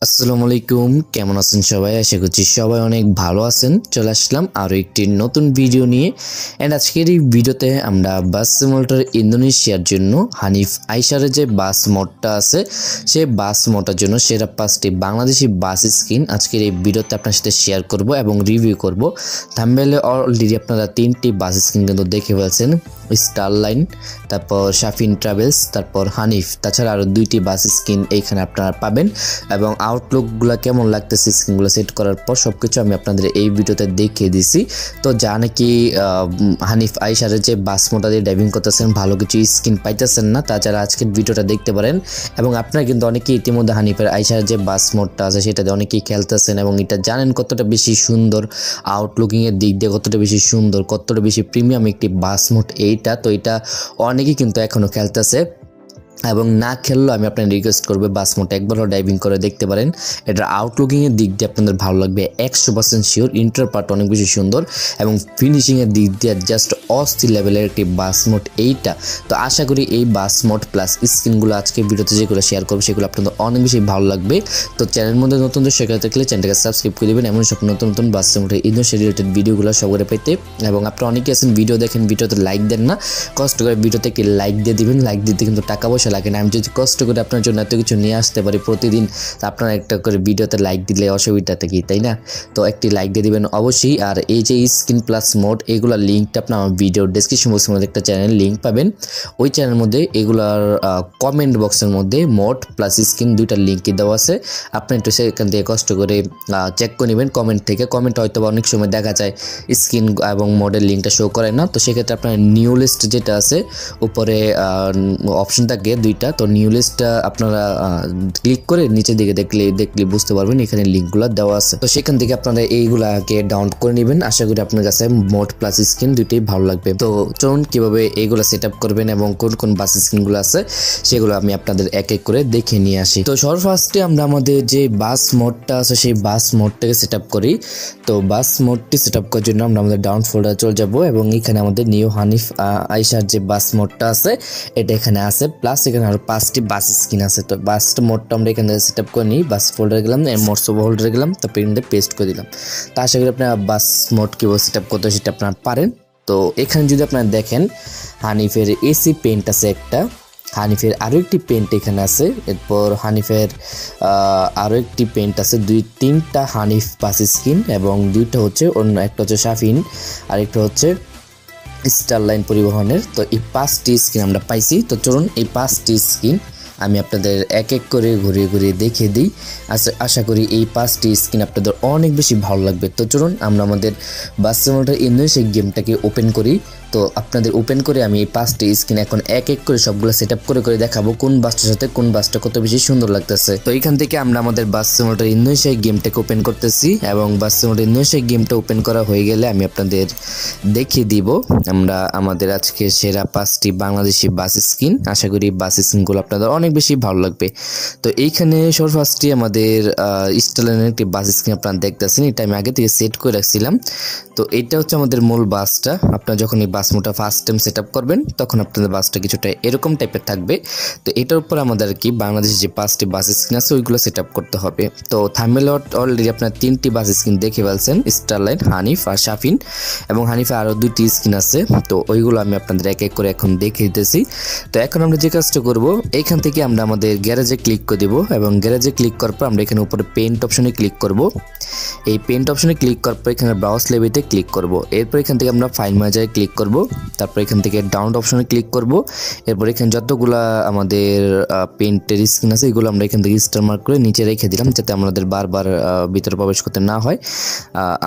আসসালামু আলাইকুম, কেমন আছেন সবাই? আশা করছি সবাই অনেক ভালো আছেন। চলে আসলাম আরও একটি নতুন ভিডিও নিয়ে। আজকের এই ভিডিওতে আমরা বাস সিমুলেটর ইন্দোনেশিয়ার জন্য হানিফ আইসারের যে বাস মোডটা আছে, সেই বাস মোডটার জন্য সেরা 5টি বাংলাদেশি বাস স্কিন আজকের এই ভিডিওতে আপনার সাথে শেয়ার করব এবং রিভিউ করব। থাম্বনেইলে অলরেডি আপনারা 3টি বাস স্কিন কিন্তু দেখে ফেলছেন, স্টারলাইন, তারপর শাফিন ট্রাভেলস, তারপর হানিফ। তাছাড়া আরও 2টি বাস স্কিন এইখানে আপনারা পাবেন এবং আউটলুকগুলো কেমন লাগতেছে স্ক্রিনগুলো সেট করার পর সবকিছু আমি আপনাদের এই ভিডিওতে দেখিয়ে দিছি। তো যা নাকি হানিফ আইসারের যে বাস মোডটা দিয়ে ড্রাইভিং করতেছেন, ভালো কিছু স্ক্রিন পাইতেছেন না, তাছাড়া আজকের ভিডিওটা দেখতে পারেন। এবং আপনারা কিন্তু অনেকেই ইতিমধ্যে হানিফের আইসারের যে বাস মোডটা আছে সেটাতে অনেকেই খেলতেছেন এবং এটা জানেন কতটা বেশি সুন্দর, আউটলুকিংয়ের দিক দিয়ে কতটা বেশি সুন্দর, কতটা বেশি প্রিমিয়াম একটি বাস মোড এইটা। তো এটা অনেকেই কিন্তু এখনও খেলতেছে এবং না খেললেও আমি আপনার রিকোয়েস্ট করবো বাস মোডটা একবার ড্রাইভিং করে দেখতে পারেন। এটার আউটলুকিংয়ের দিক দিয়ে আপনাদের ভালো লাগবে 100% শিওর। ইন্টার পার্ট অনেক বেশি সুন্দর এবং ফিনিশিংয়ের দিক দিয়ে জাস্ট অস্থির লেভেলের একটি বাস মোড এইটা। তো আশা করি এই বাস মোড প্লাস স্ক্রিনগুলো আজকে ভিডিওতে যেগুলো শেয়ার করবো সেগুলো আপনাদের অনেক বেশি ভালো লাগবে। তো চ্যানেলের মধ্যে নতুন দর্শক থাকলে চ্যানেলটাকে সাবস্ক্রাইব করে দেবেন এমন সব নতুন নতুন বাস মোডের ইন্দোনেশিয়া রিলেটেড ভিডিওগুলো সবরে পেতে। এবং আপনারা অনেকে আছেন ভিডিও দেখেন, ভিডিওতে লাইক দেন না, কষ্ট করে ভিডিওতে একটি লাইক দিয়ে দিবেন। লাইক দিতে কিন্তু টাকা পয়সা লাগে না। আমি যদি কষ্ট করে আপনার জন্য এত কিছু নিয়ে আসতে পারি প্রতিদিন, তা আপনারা একটা করে ভিডিওতে লাইক দিলে অসুবিধাটা কি, তাই না? তো একটি লাইক দিয়ে দিবেন অবশ্যই। আর এই যে স্ক্রিন প্লাস মোড, এগুলোর লিঙ্কটা আপনার আমার ভিডিওর ডেসক্রিপশন বক্সের মধ্যে একটা চ্যানেল লিঙ্ক পাবেন। ওই চ্যানেলের মধ্যে এগুলার কমেন্ট বক্সের মধ্যে মোড প্লাস স্ক্রিন দুইটা লিঙ্কই দেওয়া আছে। আপনি একটু সেখান থেকে কষ্ট করে চেক করে নেবেন কমেন্ট থেকে। কমেন্ট হয়তো অনেক সময় দেখা যায় স্ক্রিন এবং মোডের লিঙ্কটা শো করে না, তো সেক্ষেত্রে আপনার নিউ লিস্ট যেটা আছে উপরে অপশন থাকে দুইটা, তো নিউ লিস্টটা আপনারা ক্লিক করে নিচের দিকে দেখলে বুঝতে পারবেন এখানে লিঙ্কগুলো দেওয়া আছে। তো সেখান থেকে আপনারা এইগুলাকে ডাউনলোড করে নেবেন। আশা করি আপনার কাছে মোড প্লাস স্ক্রিন দুইটাই ভালো লাগবে। তো চলুন কিভাবে এইগুলো সেট আপ করবেন এবং কোন কোন বাস স্ক্রিনগুলো আছে সেগুলো আমি আপনাদের এক এক করে দেখে নিয়ে আসি। তো সর্বফার্স্টে আমরা আমাদের যে বাস মোডটা আছে সেই বাস মোডটাকে সেট আপ করি। তো বাস মোডটি সেট আপ করার জন্য আমরা আমাদের ডাউন ফোল্ডারে চলে যাব এবং এখানে আমাদের নিউ হানিফ আইসার যে বাস মোডটা আছে এটা এখানে আছে, প্লাস এখানে আরো 5টি বাস স্ক্রিন আছে। তো বাস মোডটা আমরা এখানে সেট আপ করে নিই। বাস ফোল্ডারে গেলাম, মোডস ফোল্ডারে গেলাম, তারপর এখানে পেস্ট করে দিলাম। তো আশা করি আপনারা বাস মোড কীভাবে সেট আপ করতে সেটা আপনারা পারেন। তো এখানে যদি আপনারা দেখেন হানিফের এসি পেন্ট আছে একটা, হানিফের আরও একটি পেন্ট এখানে আছে, এরপর হানিফের আরও একটি পেন্ট আছে, 2-3টা হানিফ বাস স্ক্রিন এবং দুইটা হচ্ছে অন্য, একটা হচ্ছে শাফিন আর একটা হচ্ছে স্টারলাইন পরিবহনের। তো এই 5টি স্ক্রিন আমরা পাইছি। তো চলুন এই 5টি স্ক্রিন আমি আপনাদের এক এক করে ঘুরিয়ে ঘুরিয়ে দেখিয়ে দিই। আশা করি এই 5টি স্ক্রিন আপনাদের অনেক বেশি ভালো লাগবে। তো চলুন আমরা আমাদের বাস সিমুলেটর ইন্দোনেশিয়া গেমটাকে ওপেন করি। তো আপনাদের ওপেন করে আমি এই 5টি স্ক্রিন এখন এক এক করে সবগুলো সেট আপ করে করে দেখাবো কোন বাসটার সাথে কোন বাসটা কত বেশি সুন্দর লাগতেছে। তো এখান থেকে আমরা আমাদের বাস সিমুলেটর ইন্দোনেশিয়া গেমটাকে ওপেন করতেছি এবং বাস সিমুলেটর ইন্দোনেশিয়া গেমটা ওপেন করা হয়ে গেলে আমি আপনাদের দেখিয়ে দিব আমরা আমাদের আজকে সেরা 5টি বাংলাদেশি বাস স্ক্রিন। আশা করি বাস স্ক্রিনগুলো আপনাদের অনেক বেশি ভালো লাগবে। তো এইখানে সর্বফার্স্টে আমাদের স্টারলাইনের একটি বাস স্ক্রিন আপনারা দেখতেছেন, এটা আমি আগে থেকে সেট করে রাখছিলাম। তো এটা হচ্ছে আমাদের মূল বাসটা। আপনারা যখন এই বাস মোডটা ফার্স্ট টাইম সেট আপ করবেন তখন আপনাদের বাসটা কিছুটা এরকম টাইপের থাকবে। তো এটার উপর আমাদের কি বাংলাদেশের যে 5টি বাস স্ক্রিন আছে ওইগুলো সেট আপ করতে হবে। তো থাম্বনেইলে অলরেডি আপনার 3টি বাস স্ক্রিন দেখে ফেলছেন, স্টারলাইন, হানিফ আর শাফিন, এবং হানিফে আরও 2টি স্ক্রিন আছে। তো ওইগুলো আমি আপনাদের এক এক করে এখন দেখিয়ে দিতেছি। তো এখন আমরা যে কাজটা করব, এইখান থেকে আমরা আমাদের গ্যারেজে ক্লিক করে দেবো এবং গ্যারেজে ক্লিক করার পর আমরা এখানে উপরে পেন্ট অপশনে ক্লিক করব। এই পেন্ট অপশনে ক্লিক করার পর এখানে ব্রাউজ লেভিতে ক্লিক করব। এরপর এখান থেকে আমরা ফাইল ম্যানেজারে ক্লিক করব, তারপর এখান থেকে ডাউনলোড অপশনে ক্লিক করব। এরপর এখানে যতগুলা আমাদের পেন্টের স্ক্রিন আছে এগুলো আমরা এখান থেকে স্টার মার্ক করে নিচে রেখে দিলাম যাতে আমাদের বারবার ভিতরে প্রবেশ করতে না হয়।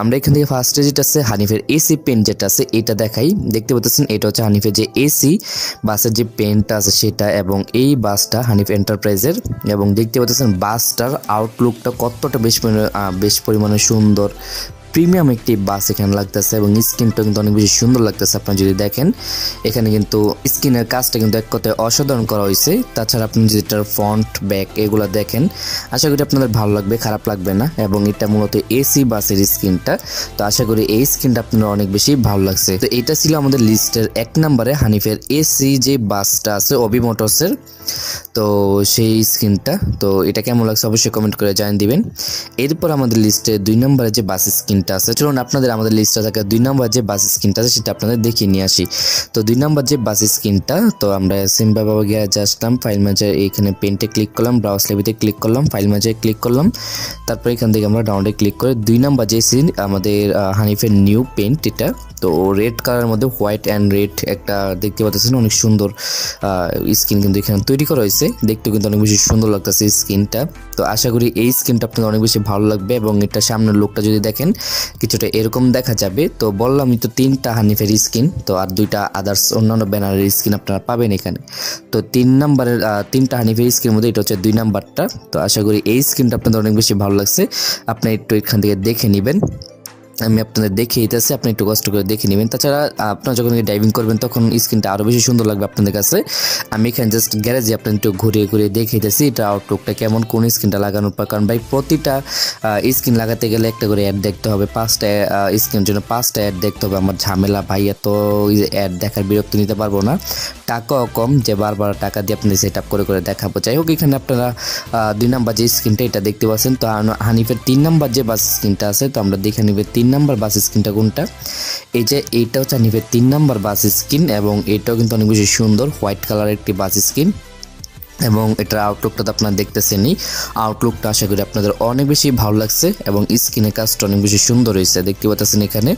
আমরা এখান থেকে ফার্স্টে যেটা আছে হানিফের এসি পেন্ট যেটা আছে এটা দেখাই। দেখতে পাচ্ছেন এটা হচ্ছে হানিফের যে এসি বাসের যে পেন্টটা আছে সেটা, এবং এই বাসটা হানিফ এন্টারপ্রাইজের। এবং দেখতে পাচ্ছেন বাসটার আউটলুকটা কতটা বেশ পরিমাণে সুন্দর, প্রিমিয়াম একটি বাস এখানে লাগতেছে এবং স্ক্রিনটা কিন্তু অনেক বেশি সুন্দর লাগতেছে। আপনারা যদি দেখেন এখানে কিন্তু স্ক্রিনের কাজটা কিন্তু এক কথায় অসাধারণ করা হয়েছে। তাছাড়া আপনি যদি এটার ফ্রন্ট ব্যাক এগুলো দেখেন, আশা করি আপনাদের ভালো লাগবে, খারাপ লাগবে না। এবং এটা মূলত এসি বাসের স্ক্রিনটা, তো আশা করি এই স্ক্রিনটা আপনার অনেক বেশি ভালো লাগছে। তো এটা ছিল আমাদের লিস্টের 1 নম্বরে হানিফের এসি যে বাসটা আছে অবি মোটরসের, তো সেই স্ক্রিনটা। তো এটা কেমন লাগছে অবশ্যই কমেন্ট করে জানিয়ে দিবেন। এরপর আমাদের লিস্টে 2 নম্বরে যে বাস স্ক্রিনটা আছে, চলুন আপনাদের আমাদের লিস্টে থাকা 2 নম্বর যে বাস স্ক্রিনটা আছে সেটা আপনাদের দেখিয়ে নিয়ে আসি। তো 2 নম্বর যে বাস স্ক্রিনটা, তো আমরা সিম্বাবা গ্যারেজে আসলাম, ফাইল ম্যানেজার এইখানে পেন্টে ক্লিক করলাম, ব্রাউজ লেবিতে ক্লিক করলাম, ফাইল ম্যানেজারে ক্লিক করলাম, তারপর এখান থেকে আমরা ডাউনলোডে ক্লিক করে 2 নম্বর যে স্ক্রিন আমাদের হানিফের নিউ পেন্ট, এটা তো রেড কালারের মধ্যে হোয়াইট অ্যান্ড রেড একটা দেখতে পাচ্ছেন, অনেক সুন্দর স্ক্রিন কিন্তু এখানে তৈরি করা হয়েছে। দেখতে কিন্তু অনেক বেশি সুন্দর লাগতেছে স্ক্রিনটা। তো আশা করি এই স্ক্রিনটা আপনাদের অনেক বেশি ভালো লাগবে এবং এটা সামনের লুকটা যদি দেখেন কিছুটা এরকম দেখা যাবে। তো বললামই তো 3টা হানিফের স্ক্রিন, তো আর 2টা আদার্স অন্যান্য ব্যানারের স্ক্রিন আপনারা পাবেন এখানে। তো 3 নম্বরের 3টা হানিফের স্ক্রিনের মধ্যে এটা হচ্ছে 2 নাম্বারটা। তো আশা করি এই স্ক্রিনটা আপনাদের অনেক বেশি ভালো লাগছে। আপনি একটু এখান থেকে দেখে নেবেন, আমি আপনাদের দেখিয়ে দিতেছি, আপনি একটু কষ্ট করে দেখে নেবেন। তাছাড়া আপনারা যখন ড্রাইভিং করবেন তখন স্ক্রিনটা আরও বেশি সুন্দর লাগবে আপনাদের কাছে। আমি এখানে জাস্ট গ্যারেজে আপনার একটু ঘুরিয়ে ঘুরিয়ে দেখিয়ে দিতেছি এটা আউটলুকটা কেমন, কোন স্ক্রিনটা লাগানোর পর। কারণ ভাই প্রতিটা স্ক্রিন লাগাতে গেলে একটা করে অ্যাড দেখতে হবে, 5টা স্ক্রিনের জন্য 5টা অ্যাড দেখতে হবে। আমার ঝামেলা ভাই, এত অ্যাড দেখার বিরক্তি নিতে পারবো না, টাকাও কম যে বারবার টাকা দিয়ে আপনাদের সেট আপ করে করে দেখাবো। যাই হোক, এখানে আপনারা 2 নাম্বার যে স্ক্রিনটা এটা দেখতে পাচ্ছেন। তো হানিফের 3 নাম্বার যে বাস স্ক্রিনটা আছে, তো আমরা দেখে নিব 3 নাম্বার বাস স্ক্রিনটা কোনটা। এই যে এইটা হচ্ছে হানিফের 3 নাম্বার বাস স্ক্রিন এবং এটাও কিন্তু অনেক বেশি সুন্দর, হোয়াইট কালারের একটি বাস স্ক্রিন। এবং এটার আউটলুকটা তো আপনারা দেখতেছেনই, আউটলুকটা আশা করি আপনাদের অনেক বেশি ভালো লাগছে এবং স্ক্রিনের কাজটা অনেক বেশি সুন্দর হয়েছে, দেখতে পাচ্ছেন এখানে।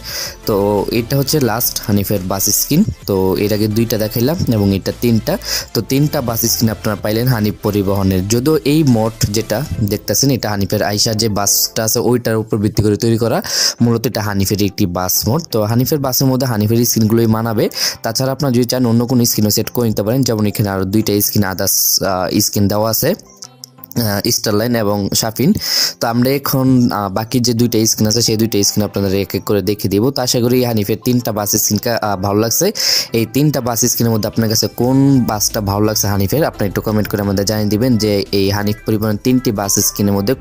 তো এটা হচ্ছে লাস্ট হানিফের বাস স্ক্রিন। তো এর আগে 2টা দেখাইলাম এবং এটা 3টা। তো 3টা বাস স্ক্রিন আপনারা পাইলেন হানিফ পরিবহনের। যদিও এই মোট যেটা দেখতেছেন এটা হানিফের আইসা যে বাসটা আছে ওইটার উপর ভিত্তি করে তৈরি করা, মূলত এটা হানিফের একটি বাস মোট। তো হানিফের বাসের মধ্যে হানিফের স্ক্রিনগুলোই মানাবে। তাছাড়া আপনারা যদি চান অন্য কোনো স্ক্রিনও সেট করে নিতে পারেন, যেমন এখানে আরও 2টা স্ক্রিন আদার্স স্ক্রিন দেওয়া আছে, স্টারলাইন এবং শাফিন। তো আমরা এখন বাকি যে 2টা স্ক্রিন আছে সেই 2টা স্ক্রিন আপনাদের এক এক করে দেখে দিব। তো আশা করি হানিফের 3টা বাস স্ক্রিনটা ভালো লাগছে। এই 3টা বাস স্ক্রিনের মধ্যে আপনার কাছে কোন বাসটা ভালো লাগছে হানিফের, আপনি একটু কমেন্ট করে আমাদের জানিয়ে দিবেন যে এই হানিফ পরিবহনের 3টি বাস স্ক্রিনের মধ্যে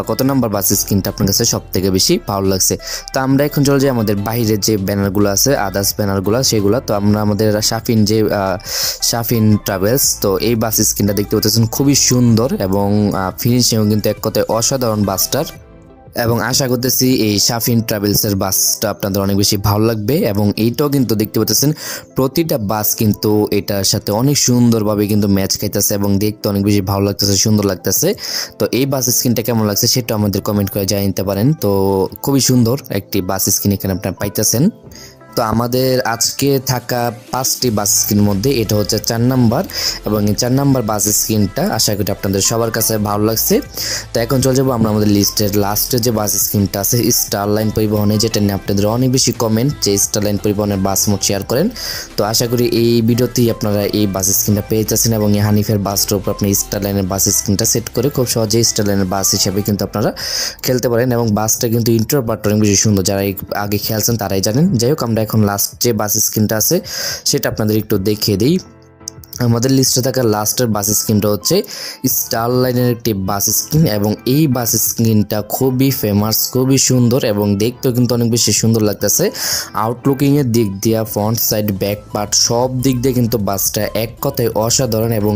কত নাম্বার বাস স্ক্রিনটা আপনার কাছে সব থেকে বেশি ভালো লাগছে। তো আমরা এখন চলে যাই আমাদের বাইরের যে ব্যানারগুলো আছে, আদার্স ব্যানারগুলো সেগুলো। তো আমরা আমাদের শাফিন ট্রাভেলস, তো এই বাস স্ক্রিনটা দেখতে পাচ্ছেন খুবই সুন্দর এবং ফিনিশিংও কিন্তু এক কথায় অসাধারণ বাসটার। এবং আশা করতেছি এই শাফিন ট্রাভেলসের বাসটা আপনাদের অনেক বেশি ভালো লাগবে। এবং এইটাও কিন্তু দেখতে পাচ্ছেন প্রতিটা বাস কিন্তু এটার সাথে অনেক সুন্দরভাবে কিন্তু ম্যাচ খাইতেছে এবং দেখতে অনেক বেশি ভালো লাগতেছে, সুন্দর লাগতেছে। তো এই বাস স্ক্রিনটা কেমন লাগছে সেটা আমাদের কমেন্ট করে জানিয়ে নিতে পারেন। তো খুবই সুন্দর একটি বাস স্ক্রিন এখানে আপনারা পাইতেছেন। তো আমাদের আজকে থাকা 5টি বাস স্ক্রিনের মধ্যে এটা হচ্ছে 4 নাম্বার এবং এই 4 নাম্বার বাস স্ক্রিনটা আশা করি আপনাদের সবার কাছে ভালো লাগছে। তো এখন চলে যাবো আমরা আমাদের লিস্টের লাস্টে যে বাস স্ক্রিনটা আছে স্টারলাইন পরিবহনে, যেটা নিয়ে আপনাদের অনেক বেশি কমেন্ট যে স্টারলাইন পরিবহনের বাস মোড শেয়ার করেন। তো আশা করি এই ভিডিওতেই আপনারা এই বাস স্ক্রিনটা পেয়ে যাচ্ছেন এবং এই হানিফের বাসটার উপর আপনি স্টারলাইনের বাস স্ক্রিনটা সেট করে খুব সহজেই স্টারলাইনের বাস হিসেবে কিন্তু আপনারা খেলতে পারেন। এবং বাসটা কিন্তু ইন্টার পার্ট অনেক বেশি সুন্দর, যারা আগে খেলছেন তারাই জানেন। যাই হোক, আমরা এখন লাস্ট যে বাস স্ক্রিনটা আছে সেটা আপনাদের একটু দেখিয়ে দিই। আমাদের লিস্টে থাকা লাস্টের বাস স্ক্রিনটা হচ্ছে স্টারলাইনের একটি বাস স্ক্রিন এবং এই বাস স্ক্রিনটা খুবই ফেমাস, খুবই সুন্দর এবং দেখতেও কিন্তু অনেক বেশি সুন্দর লাগতেছে। আউটলুকিংয়ের দিক দিয়ে, ফ্রন্ট সাইড, ব্যাক পার্ট সব দিক দিয়ে কিন্তু বাসটা এক কথায় অসাধারণ এবং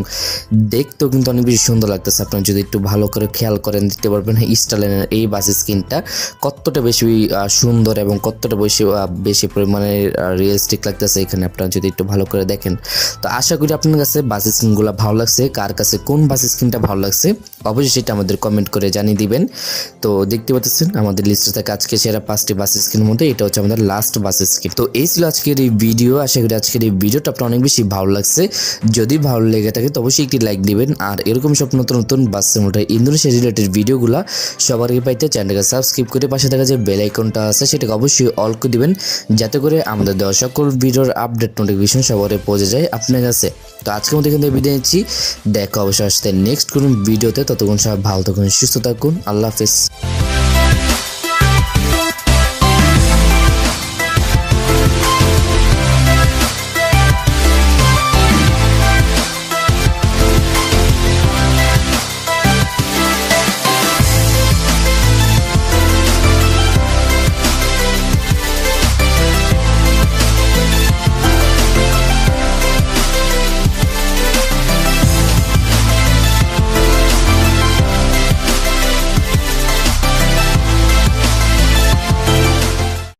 দেখতেও কিন্তু অনেক বেশি সুন্দর লাগতেছে। আপনারা যদি একটু ভালো করে খেয়াল করেন দেখতে পারবেন স্টারলাইনের এই বাস স্ক্রিনটা কতটা বেশি সুন্দর এবং কতটা বেশি পরিমাণে রিয়েলিস্টিক লাগতেছে এখানে আপনারা যদি একটু ভালো করে দেখেন। তো আশা করি আপনার কাছে বাস স্ক্রিনগুলো ভালো লাগছে, কার কাছে কোন বাস স্ক্রিনটা ভালো লাগছে অবশ্যই সেটা আমাদের কমেন্ট করে জানিয়ে দিবেন। তো দেখতে পাচ্ছেন আমাদের লিস্টে থাকে আজকে সেরা 5টি বাস স্ক্রিনের মধ্যে এটা হচ্ছে আমাদের লাস্ট বাস স্ক্রিন। তো এই ছিল আজকের এই ভিডিও। আশা করি আজকের এই ভিডিওটা আপনার অনেক বেশি ভালো লাগছে। যদি ভালো লেগে থাকে তো অবশ্যই একটি লাইক দিবেন আর এরকম সব নতুন নতুন বাস সিমুলেটর ইন্দোনেশিয়া রিলেটেড ভিডিওগুলো সবার আগে পাইতে চ্যানেলটাকে সাবস্ক্রাইব করে পাশে থাকা যে বেল আইকনটা আছে সেটাকে অবশ্যই অল করে দিবেন, যাতে করে আমাদের দেওয়া সকল ভিডিওর আপডেট নোটিফিকেশন সবার পৌঁছে যায় আপনার কাছে। তো আজকের মধ্যে এখান থেকে বিদায় নিচ্ছি, দেখা অবশ্যই আসতে নেক্সট কোন ভিডিওতে। ততক্ষণ সবাই ভালো থাকুন, সুস্থ থাকুন, আল্লাহ হাফেজ।